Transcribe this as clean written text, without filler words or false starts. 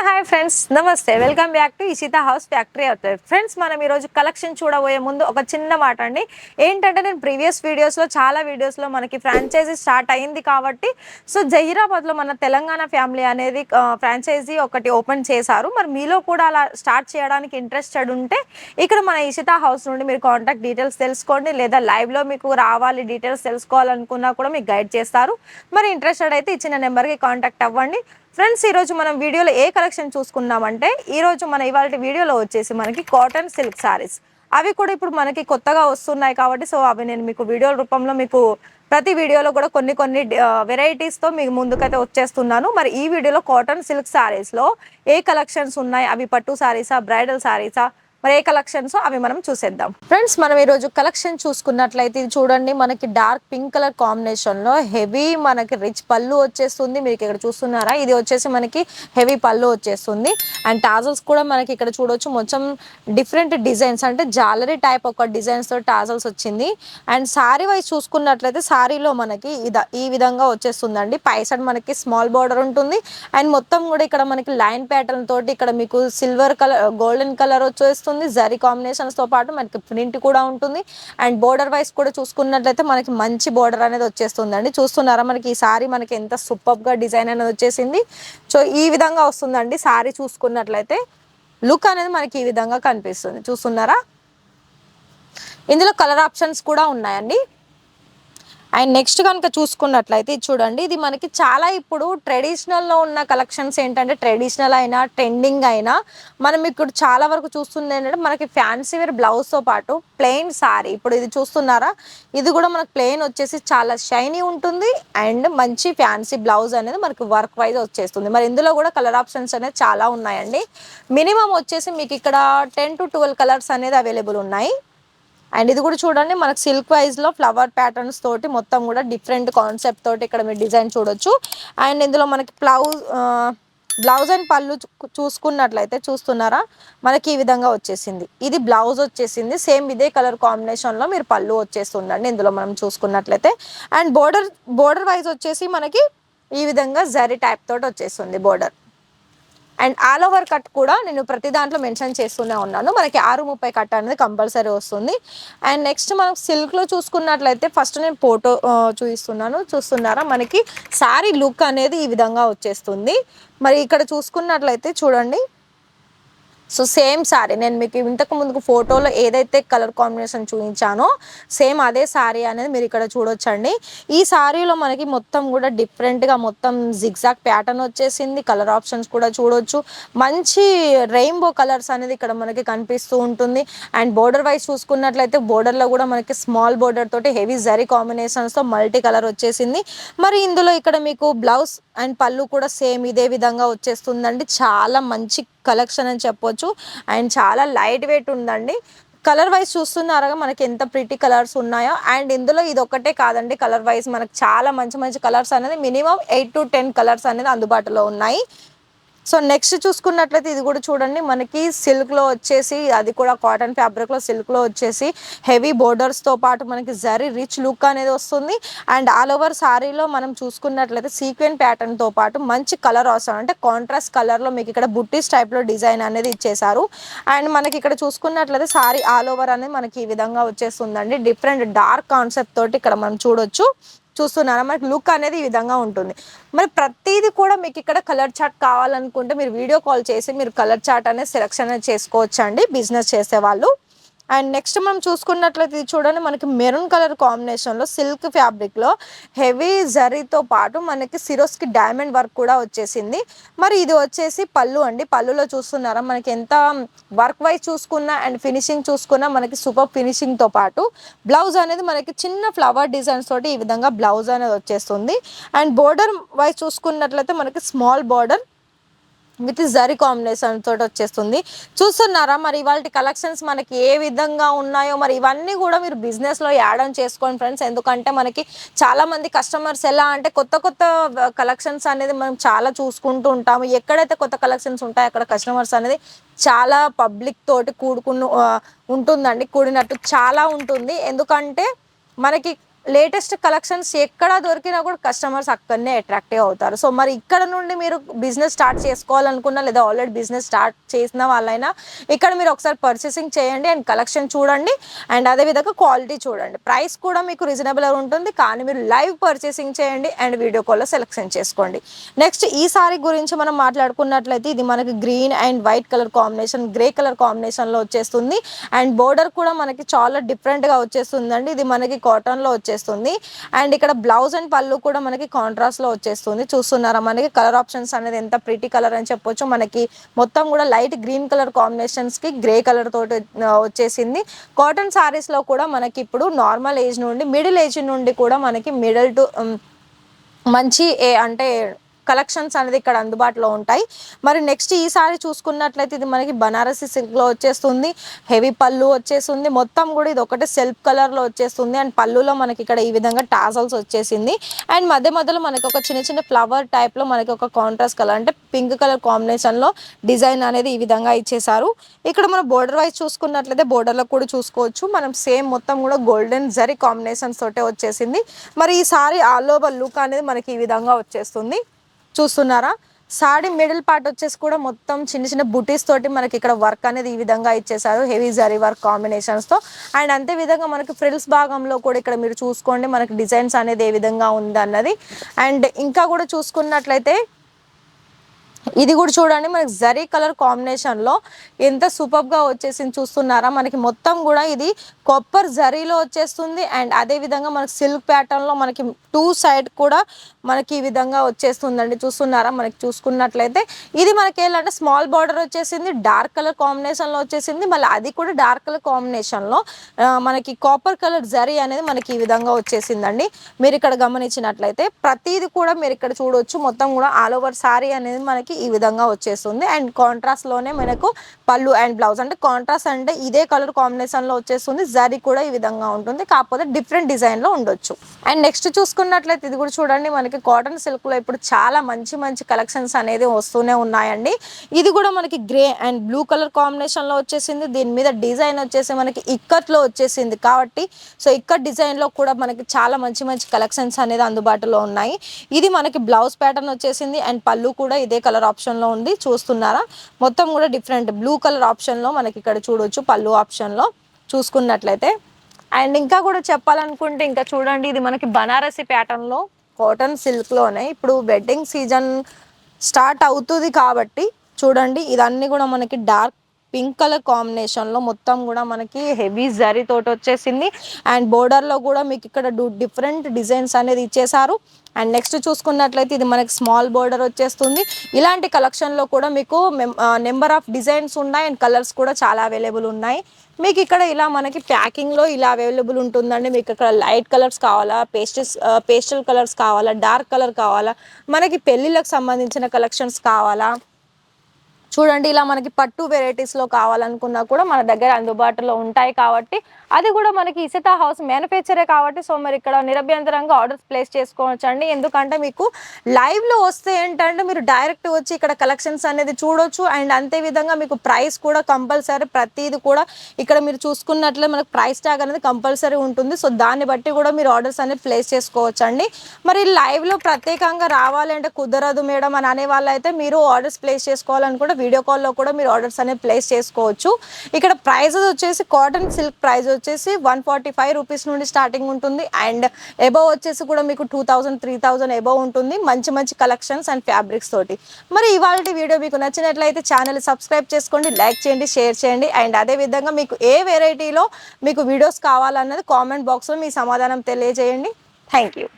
Hi friends, నమస్తే. Welcome back to Ishita house factory outlet. Friends, మనం ఈరోజు కలెక్షన్ చూడబోయే ముందు ఒక చిన్న మాట అండి. ఏంటంటే నేను ప్రీవియస్ వీడియోస్లో చాలా వీడియోస్లో మనకి ఫ్రాంచైజీ స్టార్ట్ అయింది కాబట్టి జహీరాబాద్లో మన తెలంగాణ ఫ్యామిలీ అనేది ఫ్రాంచైజీ ఒకటి ఓపెన్ చేశారు. మరి మీలో కూడా అలా స్టార్ట్ చేయడానికి ఇంట్రెస్టెడ్ ఉంటే ఇక్కడ మన ఇషితా హౌస్ నుండి మీరు కాంటాక్ట్ డీటెయిల్స్ తెలుసుకోండి, లేదా లైవ్లో మీకు రావాలి డీటెయిల్స్ తెలుసుకోవాలనుకున్నా కూడా మీకు గైడ్ చేస్తారు. మరి ఇంట్రెస్టెడ్ అయితే ఇచ్చిన నెంబర్కి కాంటాక్ట్ అవ్వండి. ఫ్రెండ్స్, ఈరోజు మనం వీడియోలో ఏ కలెక్షన్ చూసుకున్నామంటే ఈరోజు మన ఇవాళ వీడియోలో వచ్చేసి మనకి కాటన్ సిల్క్ సారీస్, అవి కూడా ఇప్పుడు మనకి కొత్తగా వస్తున్నాయి కాబట్టి అవి నేను మీకు వీడియో రూపంలో మీకు ప్రతి వీడియోలో కూడా కొన్ని కొన్ని వెరైటీస్తో మీకు ముందుకైతే వచ్చేస్తున్నాను. మరి ఈ వీడియోలో కాటన్ సిల్క్ సారీస్లో ఏ కలెక్షన్స్ ఉన్నాయి, అవి పట్టు సారీసా, బ్రైడల్ సారీసా, మరి ఏ కలెక్షన్స్ అవి మనం చూసేద్దాం. ఫ్రెండ్స్, మనం ఈరోజు కలెక్షన్ చూసుకున్నట్లయితే ఇది చూడండి, మనకి డార్క్ పింక్ కలర్ కాంబినేషన్లో హెవీ మనకి రిచ్ పళ్ళు వచ్చేస్తుంది. మీకు ఇక్కడ చూస్తున్నారా, ఇది వచ్చేసి మనకి హెవీ పళ్ళు వచ్చేస్తుంది. అండ్ టాజల్స్ కూడా మనకి ఇక్కడ చూడొచ్చు, మొత్తం డిఫరెంట్ డిజైన్స్ అంటే జాలరీ టైప్ ఒక డిజైన్స్తో టాజల్స్ వచ్చింది. అండ్ సారీ వైజ్ చూసుకున్నట్లయితే సారీలో మనకి ఈ విధంగా వచ్చేస్తుందండి. పై సైడ్ మనకి స్మాల్ బార్డర్ ఉంటుంది. అండ్ మొత్తం కూడా ఇక్కడ మనకి లైన్ ప్యాటర్న్ తోటి ఇక్కడ మీకు సిల్వర్ కలర్, గోల్డెన్ కలర్ వచ్చేస్తుంది. జరీ కాంబినేషన్స్ తో పాటు మనకి ప్రింట్ కూడా ఉంటుంది. అండ్ బోర్డర్ వైస్ కూడా చూసుకున్నట్లయితే మనకి మంచి బోర్డర్ అనేది వచ్చేస్తుందండి. చూస్తున్నారా, మనకి ఈ సారీ మనకి ఎంత సూపర్ గా డిజైన్ అనేది వచ్చేసింది. ఈ విధంగా వస్తుందండి. సారీ చూసుకున్నట్లయితే లుక్ అనేది మనకి ఈ విధంగా కనిపిస్తుంది. చూస్తున్నారా, ఇందులో కలర్ ఆప్షన్స్ కూడా ఉన్నాయండి. అండ్ నెక్స్ట్ కనుక చూసుకున్నట్లయితే చూడండి, ఇది మనకి చాలా ఇప్పుడు ట్రెడిషనల్లో ఉన్న కలెక్షన్స్ ఏంటంటే ట్రెడిషనల్ అయినా ట్రెండింగ్ అయినా మనం ఇప్పుడు చాలా వరకు చూస్తుంది ఏంటంటే మనకి ఫ్యాన్సీ వేర్ బ్లౌజ్తో పాటు ప్లెయిన్ సారీ. ఇప్పుడు ఇది చూస్తున్నారా, ఇది కూడా మనకు ప్లెయిన్ వచ్చేసి చాలా షైనీ ఉంటుంది. అండ్ మంచి ఫ్యాన్సీ బ్లౌజ్ అనేది మనకి వర్క్ వైజ్ వచ్చేస్తుంది. మరి ఇందులో కూడా కలర్ ఆప్షన్స్ అనేది చాలా ఉన్నాయండి. మినిమం వచ్చేసి మీకు ఇక్కడ 10 to 12 కలర్స్ అనేది అవైలబుల్ ఉన్నాయి. అండ్ ఇది కూడా చూడండి, మనకు సిల్క్ వైజ్లో ఫ్లవర్ ప్యాటర్న్స్ తోటి మొత్తం కూడా డిఫరెంట్ కాన్సెప్ట్ తోటి ఇక్కడ మీరు డిజైన్ చూడొచ్చు. అండ్ ఇందులో మనకి బ్లౌజ్ అండ్ పళ్ళు చూసుకున్నట్లయితే చూస్తున్నారా, మనకి ఈ విధంగా వచ్చేసింది. ఇది బ్లౌజ్ వచ్చేసింది. సేమ్ ఇదే కలర్ కాంబినేషన్లో మీరు పళ్ళు వచ్చేస్తుందండి ఇందులో మనం చూసుకున్నట్లయితే. అండ్ బోర్డర్ వైజ్ వచ్చేసి మనకి ఈ విధంగా జరీ టైప్ తోటి వచ్చేస్తుంది border. And all over cut కూడా నేను ప్రతి దాంట్లో మెన్షన్ చేస్తూనే ఉన్నాను. మనకి 630 కట్ అనేది కంపల్సరీ వస్తుంది. అండ్ నెక్స్ట్ మనం సిల్క్లో చూసుకున్నట్లయితే ఫస్ట్ నేను ఫోటో చూస్తున్నారా, మనకి సారీ లుక్ అనేది ఈ విధంగా వచ్చేస్తుంది. మరి ఇక్కడ చూసుకున్నట్లయితే చూడండి, సేమ్ సారీ నేను మీకు ఇంతకు ముందుకు ఫోటోలో ఏదైతే కలర్ కాంబినేషన్ చూపించానో సేమ్ అదే సారీ అనేది మీరు ఇక్కడ చూడొచ్చండి. ఈ సారీలో మనకి మొత్తం కూడా డిఫరెంట్గా మొత్తం జిగ్జాగ్ ప్యాటర్న్ వచ్చేసింది. కలర్ ఆప్షన్స్ కూడా చూడొచ్చు. మంచి రెయిన్బో కలర్స్ అనేది ఇక్కడ మనకి కనిపిస్తూ ఉంటుంది. అండ్ బోర్డర్ వైజ్ చూసుకున్నట్లయితే బోర్డర్లో కూడా మనకి స్మాల్ బోర్డర్ తోటి హెవీ జరీ కాంబినేషన్స్తో మల్టీ కలర్ వచ్చేసింది. మరి ఇందులో ఇక్కడ మీకు బ్లౌజ్ అండ్ పళ్ళు కూడా సేమ్ ఇదే విధంగా వచ్చేస్తుందండి. చాలా మంచి కలెక్షన్ అని చెప్పొచ్చు. అండ్ చాలా లైట్ వెయిట్ ఉందండి. కలర్ వైజ్ చూస్తున్నారుగా మనకి ఎంత ప్రిటీ కలర్స్ ఉన్నాయో. అండ్ ఇందులో ఇది ఒక్కటే కాదండి, కలర్ వైజ్ మనకు చాలా మంచి మంచి కలర్స్ అనేది మినిమం 8 to 10 కలర్స్ అనేది అందుబాటులో ఉన్నాయి. నెక్స్ట్ చూసుకున్నట్లయితే ఇది కూడా చూడండి, మనకి సిల్క్లో వచ్చేసి అది కూడా కాటన్ ఫ్యాబ్రిక్లో సిల్క్లో వచ్చేసి హెవీ బోర్డర్స్తో పాటు మనకి జరీ రిచ్ లుక్ అనేది వస్తుంది. అండ్ ఆల్ ఓవర్ సారీలో మనం చూసుకున్నట్లయితే సీక్వెన్ ప్యాటర్న్తో పాటు మంచి కలర్ అవసరం అంటే కాంట్రాస్ట్ కలర్లో మీకు ఇక్కడ బుట్టీస్ టైప్లో డిజైన్ అనేది ఇచ్చేసారు. అండ్ మనకి ఇక్కడ చూసుకున్నట్లయితే సారీ ఆల్ ఓవర్ అనేది మనకి ఈ విధంగా వచ్చేస్తుందండి. డిఫరెంట్ డార్క్ కాన్సెప్ట్ తోటి ఇక్కడ మనం చూస్తున్నారా, మనకి లుక్ అనేది ఈ విధంగా ఉంటుంది. మరి ప్రతిదీ కూడా మీకు ఇక్కడ కలర్ చార్ట్ కావాలనుకుంటే మీరు వీడియో కాల్ చేసి మీరు కలర్ చార్ట్ అనేది సెలెక్షన్ చేసుకోవచ్చు అండి, బిజినెస్ చేసేవాళ్ళు. అండ్ నెక్స్ట్ మనం చూసుకున్నట్లయితే ఇది చూడండి, మనకి మెరూన్ కలర్ కాంబినేషన్లో సిల్క్ ఫ్యాబ్రిక్లో హెవీ జరీతో పాటు మనకి సిరోస్కి డైమండ్ వర్క్ కూడా వచ్చేసింది. మరి ఇది వచ్చేసి పళ్ళు అండి. పళ్ళులో చూస్తున్నారా, మనకి ఎంత వర్క్ వైజ్ చూసుకున్నా అండ్ ఫినిషింగ్ చూసుకున్నా మనకి సూపర్ ఫినిషింగ్తో పాటు బ్లౌజ్ అనేది మనకి చిన్న ఫ్లవర్ డిజైన్స్ తోటి ఈ విధంగా బ్లౌజ్ అనేది వచ్చేస్తుంది. అండ్ బోర్డర్ వైజ్ చూసుకున్నట్లయితే మనకి small border with zari combination తోటి వచ్చేస్తుంది. చూస్తున్నారా, మరి ఇవాళ కలెక్షన్స్ మనకి ఏ విధంగా ఉన్నాయో మరి ఇవన్నీ కూడా మీరు బిజినెస్లో యాడ్ ఆన్ చేసుకోండి ఫ్రెండ్స్. ఎందుకంటే మనకి చాలామంది కస్టమర్స్ ఎలా అంటే కొత్త కొత్త కలెక్షన్స్ అనేది మనం చాలా చూసుకుంటూ ఉంటాము. ఎక్కడైతే కొత్త కలెక్షన్స్ ఉంటాయో అక్కడ కస్టమర్స్ అనేది చాలా పబ్లిక్ తోటి కూడుకుని ఉంటుందండి, కూడినట్టు చాలా ఉంటుంది. ఎందుకంటే మనకి లేటెస్ట్ కలెక్షన్స్ ఎక్కడ దొరికినా కూడా కస్టమర్స్ అక్కడనే అట్రాక్టివ్ అవుతారు. సో మరి ఇక్కడ నుండి మీరు బిజినెస్ స్టార్ట్ చేసుకోవాలనుకున్నా లేదా ఆల్రెడీ బిజినెస్ స్టార్ట్ చేసిన వాళ్ళైనా ఇక్కడ మీరు ఒకసారి పర్చేసింగ్ చేయండి అండ్ కలెక్షన్ చూడండి అండ్ అదేవిధంగా క్వాలిటీ చూడండి. ప్రైస్ కూడా మీకు రీజనబుల్ ఉంటుంది, కానీ మీరు లైవ్ పర్చేసింగ్ చేయండి అండ్ వీడియో కాల్లో సెలెక్షన్ చేసుకోండి. నెక్స్ట్ ఈ సారీ గురించి మనం మాట్లాడుకున్నట్లయితే ఇది మనకి green and white colour combination, grey colour కాంబినేషన్లో వచ్చేస్తుంది అండ్ బోర్డర్ కూడా మనకి చాలా డిఫరెంట్గా వచ్చేస్తుందండి. ఇది మనకి కాటన్లో వచ్చేస్తుంది అండ్ ఇక్కడ బ్లౌజ్ అండ్ పళ్ళు కూడా మనకి కాంట్రాస్ట్ లో వచ్చేస్తుంది. చూస్తున్నారా మనకి కలర్ ఆప్షన్స్ అనేది ఎంత ప్రిటీ కలర్ అని చెప్పొచ్చు. మనకి మొత్తం కూడా లైట్ గ్రీన్ కలర్ కాంబినేషన్స్ కి గ్రే కలర్ తోటి వచ్చేసింది. కాటన్ సారీస్ లో కూడా మనకి ఇప్పుడు నార్మల్ ఏజ్ నుండి మిడిల్ ఏజ్ నుండి కూడా మనకి మిడిల్ టు మంచి అంటే కలెక్షన్స్ అనేది ఇక్కడ అందుబాటులో ఉంటాయి. మరి నెక్స్ట్ ఈసారి చూసుకున్నట్లయితే ఇది మనకి బనారసి సిల్క్లో వచ్చేస్తుంది, హెవీ పళ్ళు వచ్చేస్తుంది, మొత్తం కూడా ఇది ఒకటే సెల్ఫ్ కలర్లో వచ్చేస్తుంది అండ్ పళ్ళులో మనకి ఇక్కడ ఈ విధంగా టాజల్స్ వచ్చేసింది అండ్ మధ్యలో మనకి ఒక చిన్న చిన్న ఫ్లవర్ టైప్లో మనకి ఒక కాంట్రాస్ట్ కలర్ అంటే పింక్ కలర్ కాంబినేషన్లో డిజైన్ అనేది ఈ విధంగా ఇచ్చేసారు. ఇక్కడ మనం బోర్డర్ వైజ్ చూసుకున్నట్లయితే బోర్డర్లో కూడా చూసుకోవచ్చు మనం సేమ్ మొత్తం కూడా గోల్డెన్ జరీ కాంబినేషన్స్ తోటే వచ్చేసింది. మరి ఈ సారీ ఆల్ ఓవర్ లుక్ అనేది మనకి ఈ విధంగా వచ్చేస్తుంది. చూస్తున్నారా సారీ మిడిల్ పార్ట్ వచ్చేసి కూడా మొత్తం చిన్న చిన్న బుటీస్ తోటి మనకి ఇక్కడ వర్క్ అనేది ఈ విధంగా ఇచ్చేసారు, హెవీ జరీ వర్క్ కాంబినేషన్స్ తో అండ్ అంతే విధంగా మనకి ఫ్రిల్స్ భాగంలో కూడా ఇక్కడ మీరు చూసుకోండి మనకి డిజైన్స్ అనేది ఏ విధంగా ఉంది అన్నది. అండ్ ఇంకా కూడా చూసుకున్నట్లయితే ఇది కూడా చూడండి మనకి జరీ కలర్ కాంబినేషన్లో ఎంత సూపర్గా వచ్చేసింది. చూస్తున్నారా మనకి మొత్తం కూడా ఇది కాపర్ జరీలో వచ్చేస్తుంది అండ్ అదే విధంగా మనకి సిల్క్ ప్యాటర్న్లో మనకి టూ సైడ్ కూడా మనకి ఈ విధంగా వచ్చేస్తుందండి. చూస్తున్నారా మనకి చూసుకున్నట్లయితే ఇది మనకి ఏంటంటే స్మాల్ బార్డర్ వచ్చేసింది, డార్క్ కలర్ కాంబినేషన్లో వచ్చేసింది, మళ్ళీ అది కూడా డార్క్ కలర్ కాంబినేషన్లో మనకి కాపర్ కలర్ జరీ అనేది మనకి ఈ విధంగా వచ్చేసిందండి. మీరు ఇక్కడ గమనించినట్లయితే ప్రతిది కూడా మీరు ఇక్కడ చూడవచ్చు మొత్తం కూడా ఆల్ ఓవర్ సారీ అనేది మనకి ఈ విధంగా వచ్చేస్తుంది అండ్ కాంట్రాస్ట్ లోనే మనకు పళ్ళు అండ్ బ్లౌజ్ అంటే కాంట్రాస్ట్ అంటే ఇదే కలర్ కాంబినేషన్ లో వచ్చేస్తుంది, జరీ కూడా ఈ విధంగా ఉంటుంది, కాకపోతే డిఫరెంట్ డిజైన్ లో ఉండొచ్చు. అండ్ నెక్స్ట్ చూసుకున్నట్లయితే ఇది కూడా చూడండి మనకి కాటన్ సిల్క్ లో ఇప్పుడు చాలా మంచి మంచి కలెక్షన్స్ అనేది వస్తూనే ఉన్నాయండి. ఇది కూడా మనకి grey and blue colour combination లో వచ్చేసింది, దీని మీద డిజైన్ వచ్చేసి మనకి ఇక్కత్ లో వచ్చేసింది కాబట్టి సో ఇక్కత్ డిజైన్ లో కూడా మనకి చాలా మంచి మంచి కలెక్షన్స్ అనేది అందుబాటులో ఉన్నాయి. ఇది మనకి బ్లౌజ్ ప్యాటర్న్ వచ్చేసింది అండ్ పళ్ళు కూడా ఇదే కలర్ ఆప్షన్ లో ఉంది. చూస్తున్నారా మొత్తం కూడా డిఫరెంట్ బ్లూ కలర్ ఆప్షన్ లో మనకి ఇక్కడ చూడొచ్చు పళ్ళు ఆప్షన్ లో చూసుకున్నట్లయితే. అండ్ ఇంకా కూడా చెప్పాలనుకుంటే ఇంకా చూడండి ఇది మనకి బనారసి ప్యాటర్న్ లో కాటన్ సిల్క్ లోనే ఇప్పుడు వెడ్డింగ్ సీజన్ స్టార్ట్ అవుతుంది కాబట్టి చూడండి ఇదన్నీ కూడా మనకి డార్క్ పింక్ కలర్ కాంబినేషన్లో మొత్తం కూడా మనకి హెవీ జరీ తోటి వచ్చేసింది అండ్ బోర్డర్లో కూడా మీకు ఇక్కడ డిఫరెంట్ డిజైన్స్ అనేది ఇచ్చేసారు. అండ్ నెక్స్ట్ చూసుకున్నట్లయితే ఇది మనకి స్మాల్ బోర్డర్ వచ్చేస్తుంది. ఇలాంటి కలెక్షన్లో కూడా మీకు నెంబర్ ఆఫ్ డిజైన్స్ ఉన్నాయి అండ్ కలర్స్ కూడా చాలా అవైలబుల్ ఉన్నాయి. మీకు ఇక్కడ ఇలా మనకి ప్యాకింగ్లో ఇలా అవైలబుల్ ఉంటుందండి. మీకు ఇక్కడ లైట్ కలర్స్ కావాలా, పేస్టల్ కలర్స్ కావాలా, డార్క్ కలర్ కావాలా, మనకి పెళ్ళిళ్ళకి సంబంధించిన కలెక్షన్స్ కావాలా, చూడండి ఇలా మనకి పట్టు వెరైటీస్లో కావాలనుకున్నా కూడా మన దగ్గర అందుబాటులో ఉంటాయి. కాబట్టి అది కూడా మనకి ఇసితా హౌస్ మ్యానుఫ్యాక్చరే కాబట్టి సో మరి ఇక్కడ నిరభ్యంతరంగా ఆర్డర్స్ ప్లేస్ చేసుకోవచ్చు అండి. ఎందుకంటే మీకు లైవ్లో వస్తే ఏంటంటే మీరు డైరెక్ట్ వచ్చి ఇక్కడ కలెక్షన్స్ అనేది చూడొచ్చు అండ్ అంతే విధంగా మీకు ప్రైస్ కూడా కంపల్సరీ ప్రతిది కూడా ఇక్కడ మీరు చూసుకున్నట్లే మనకు ప్రైస్ ట్యాగ్ అనేది కంపల్సరీ ఉంటుంది. సో దాన్ని బట్టి కూడా మీరు ఆర్డర్స్ అనేది ప్లేస్ చేసుకోవచ్చు అండి. మరి లైవ్లో ప్రత్యేకంగా రావాలి అంటే కుదరదు మేడం అని అనే వాళ్ళైతే మీరు ఆర్డర్స్ ప్లేస్ చేసుకోవాలనుకుంటే వీడియో కాల్లో కూడా మీరు ఆర్డర్స్ అనేది ప్లేస్ చేసుకోవచ్చు. ఇక్కడ ప్రైజెస్ వచ్చేసి కాటన్ సిల్క్ ప్రైస్ వచ్చేసి 145 రూపీస్ నుండి స్టార్టింగ్ ఉంటుంది అండ్ ఎబవ్ వచ్చేసి కూడా మీకు 2000 3000 ఎబవ్ ఉంటుంది. మంచి మంచి కలెక్షన్స్ అండ్ ఫ్యాబ్రిక్స్ తోటి. మరి ఇవాళ వీడియో మీకు నచ్చినట్లయితే ఛానల్ సబ్స్క్రైబ్ చేసుకోండి, లైక్ చేయండి, షేర్ చేయండి అండ్ అదేవిధంగా మీకు ఏ వెరైటీలో మీకు వీడియోస్ కావాలన్నది కామెంట్ బాక్స్లో మీ సమాధానం తెలియజేయండి. Thank you.